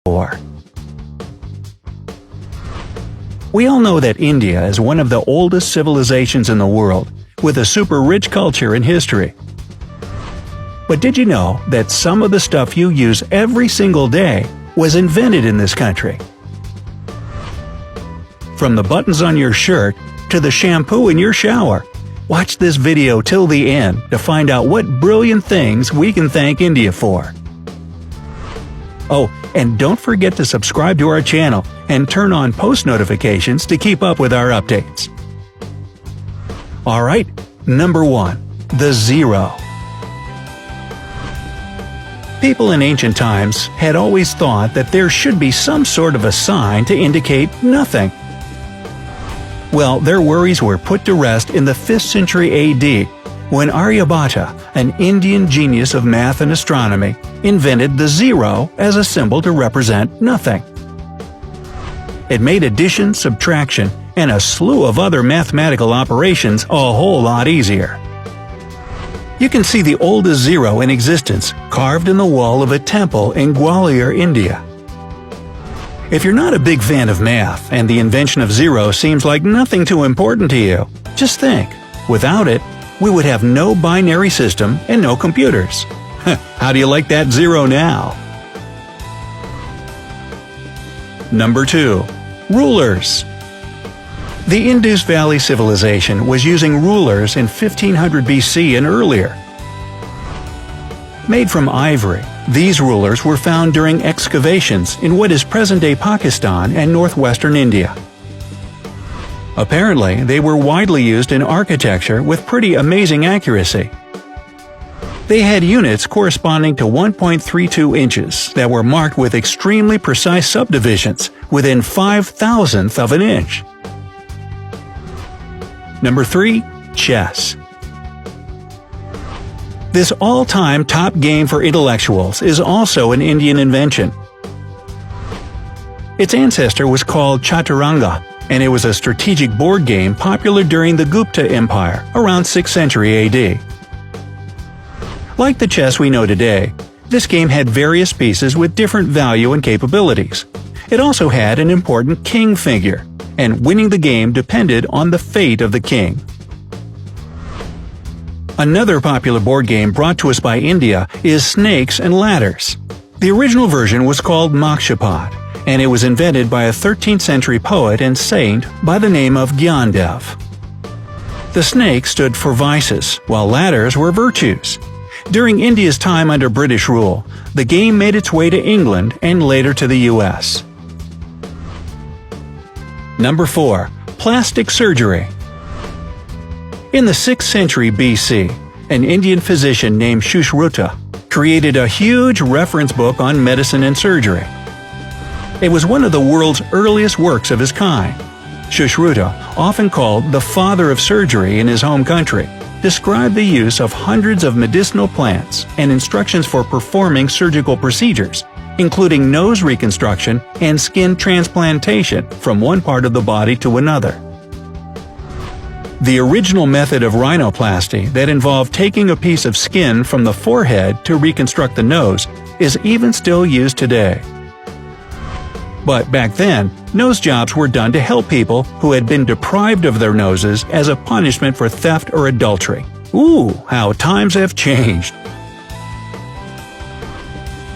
for. We all know that India is one of the oldest civilizations in the world, with a super rich culture and history. But did you know that some of the stuff you use every single day was invented in this country? From the buttons on your shirt to the shampoo in your shower, watch this video till the end to find out what brilliant things we can thank India for. Oh, and don't forget to subscribe to our channel and turn on post notifications to keep up with our updates. Alright, number 1. The Zeero. People in ancient times had always thought that there should be some sort of a sign to indicate nothing. Well, their worries were put to rest in the 5th century AD, when Aryabhata, an Indian genius of math and astronomy, invented the zero as a symbol to represent nothing. It made addition, subtraction, and a slew of other mathematical operations a whole lot easier. You can see the oldest zero in existence carved in the wall of a temple in Gwalior, India. If you're not a big fan of math and the invention of zero seems like nothing too important to you, just think, without it, we would have no binary system and no computers. How do you like that zero now? Number 2. Rulers. The Indus Valley Civilization was using rulers in 1500 BC and earlier. Made from ivory, these rulers were found during excavations in what is present-day Pakistan and northwestern India. Apparently, they were widely used in architecture with pretty amazing accuracy. They had units corresponding to 1.32 inches that were marked with extremely precise subdivisions within 5,000th of an inch. Number 3. Chess. This all-time top game for intellectuals is also an Indian invention. Its ancestor was called Chaturanga, and it was a strategic board game popular during the Gupta Empire around 6th century AD. Like the chess we know today, this game had various pieces with different value and capabilities. It also had an important king figure, and winning the game depended on the fate of the king. Another popular board game brought to us by India is Snakes and Ladders. The original version was called Mokshapat, and it was invented by a 13th century poet and saint by the name of Gyandev. The snake stood for vices, while ladders were virtues. During India's time under British rule, the game made its way to England and later to the US. Number 4. Plastic surgery. In the 6th century BC, an Indian physician named Sushruta created a huge reference book on medicine and surgery. It was one of the world's earliest works of his kind. Sushruta, often called the father of surgery in his home country, described the use of hundreds of medicinal plants and instructions for performing surgical procedures, including nose reconstruction and skin transplantation from one part of the body to another. The original method of rhinoplasty that involved taking a piece of skin from the forehead to reconstruct the nose is even still used today. But back then, nose jobs were done to help people who had been deprived of their noses as a punishment for theft or adultery. Ooh, how times have changed!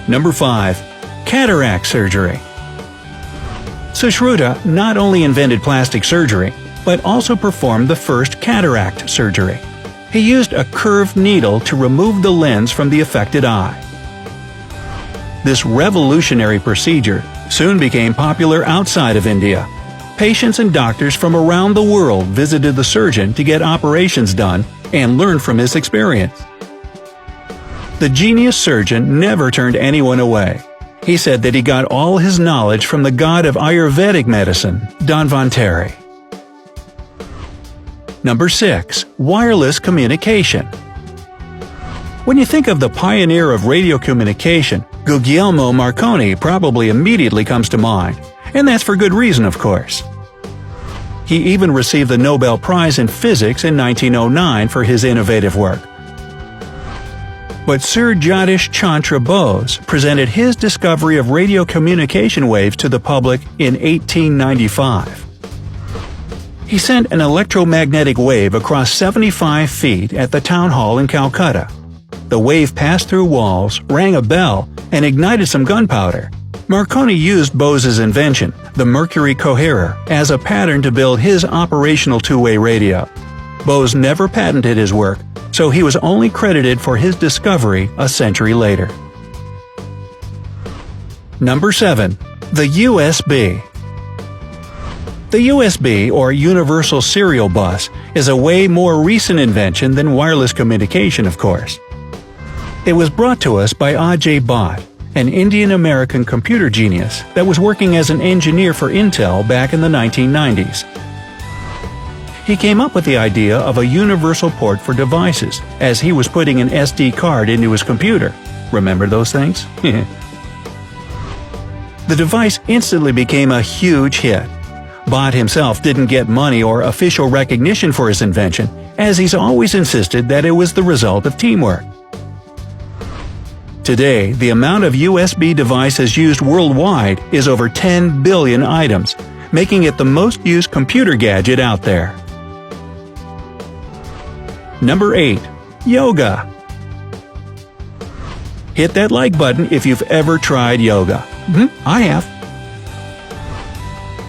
Number 5. Cataract surgery. Sushruta not only invented plastic surgery, but also performed the first cataract surgery. He used a curved needle to remove the lens from the affected eye. This revolutionary procedure soon became popular outside of India. Patients and doctors from around the world visited the surgeon to get operations done and learn from his experience. The genius surgeon never turned anyone away. He said that he got all his knowledge from the god of Ayurvedic medicine, Dhanvantari. Number 6. Wireless communication. When you think of the pioneer of radio communication, Guglielmo Marconi probably immediately comes to mind, and that's for good reason, of course. He even received the Nobel Prize in Physics in 1909 for his innovative work. But Sir Jagdish Chandra Bose presented his discovery of radio communication waves to the public in 1895. He sent an electromagnetic wave across 75 feet at the town hall in Calcutta. The wave passed through walls, rang a bell, and ignited some gunpowder. Marconi used Bose's invention, the mercury coherer, as a pattern to build his operational two-way radio. Bose never patented his work, so he was only credited for his discovery a century later. Number 7. The USB. The USB, or Universal Serial Bus, is a way more recent invention than wireless communication, of course. It was brought to us by Ajay Bhatt, an Indian-American computer genius that was working as an engineer for Intel back in the 1990s. He came up with the idea of a universal port for devices, as he was putting an SD card into his computer. Remember those things? The device instantly became a huge hit. Bhatt himself didn't get money or official recognition for his invention, as he's always insisted that it was the result of teamwork. Today, the amount of USB devices used worldwide is over 10 billion items, making it the most used computer gadget out there. Number 8. Yoga. Hit that like button if you've ever tried yoga. I have.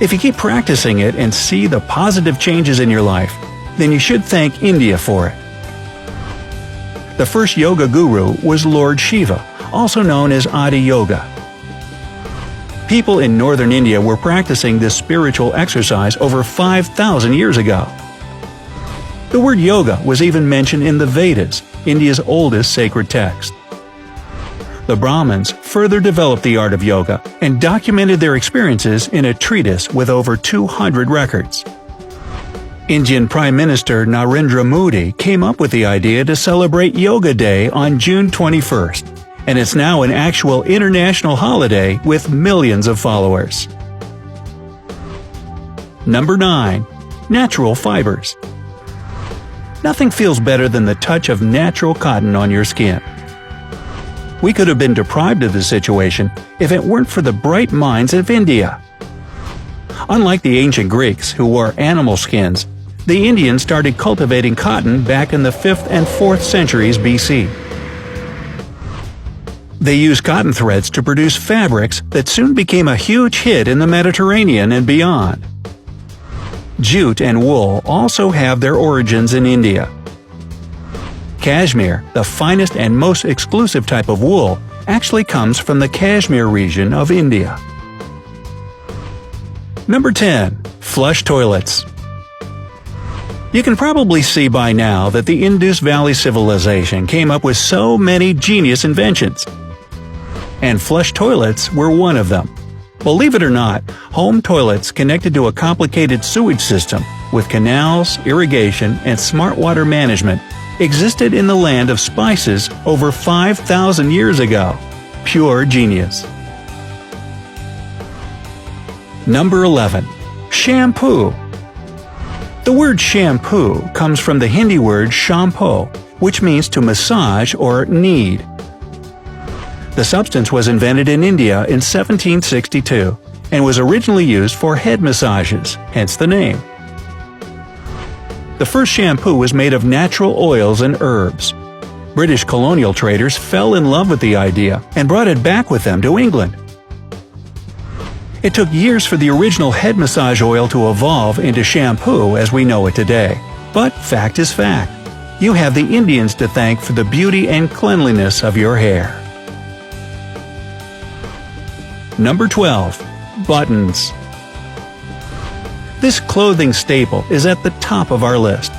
If you keep practicing it and see the positive changes in your life, then you should thank India for it. The first yoga guru was Lord Shiva, also known as Adi Yoga. People in northern India were practicing this spiritual exercise over 5,000 years ago. The word yoga was even mentioned in the Vedas, India's oldest sacred text. The Brahmins further developed the art of yoga and documented their experiences in a treatise with over 200 records. Indian Prime Minister Narendra Modi came up with the idea to celebrate Yoga Day on June 21st, and it's now an actual international holiday with millions of followers. Number 9. Natural fibers. Nothing feels better than the touch of natural cotton on your skin. We could have been deprived of this situation if it weren't for the bright minds of India. Unlike the ancient Greeks, who wore animal skins, the Indians started cultivating cotton back in the 5th and 4th centuries BC. They used cotton threads to produce fabrics that soon became a huge hit in the Mediterranean and beyond. Jute and wool also have their origins in India. Cashmere, the finest and most exclusive type of wool, actually comes from the Kashmir region of India. Number 10. Flush toilets. You can probably see by now that the Indus Valley civilization came up with so many genius inventions. And flush toilets were one of them. Believe it or not, home toilets connected to a complicated sewage system with canals, irrigation, and smart water management existed in the land of spices over 5,000 years ago. Pure genius. Number 11. Shampoo. The word shampoo comes from the Hindi word shampoo, which means to massage or knead. The substance was invented in India in 1762 and was originally used for head massages, hence the name. The first shampoo was made of natural oils and herbs. British colonial traders fell in love with the idea and brought it back with them to England. It took years for the original head massage oil to evolve into shampoo as we know it today. But fact is fact. You have the Indians to thank for the beauty and cleanliness of your hair. Number 12. Buttons. This clothing staple is at the top of our list.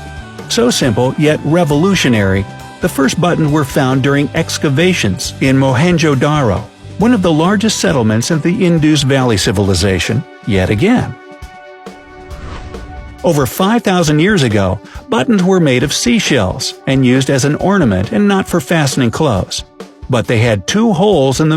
So simple yet revolutionary, the first buttons were found during excavations in Mohenjo-Daro, one of the largest settlements in the Indus Valley civilization, yet again. Over 5,000 years ago, buttons were made of seashells and used as an ornament and not for fastening clothes. But they had 2 holes in the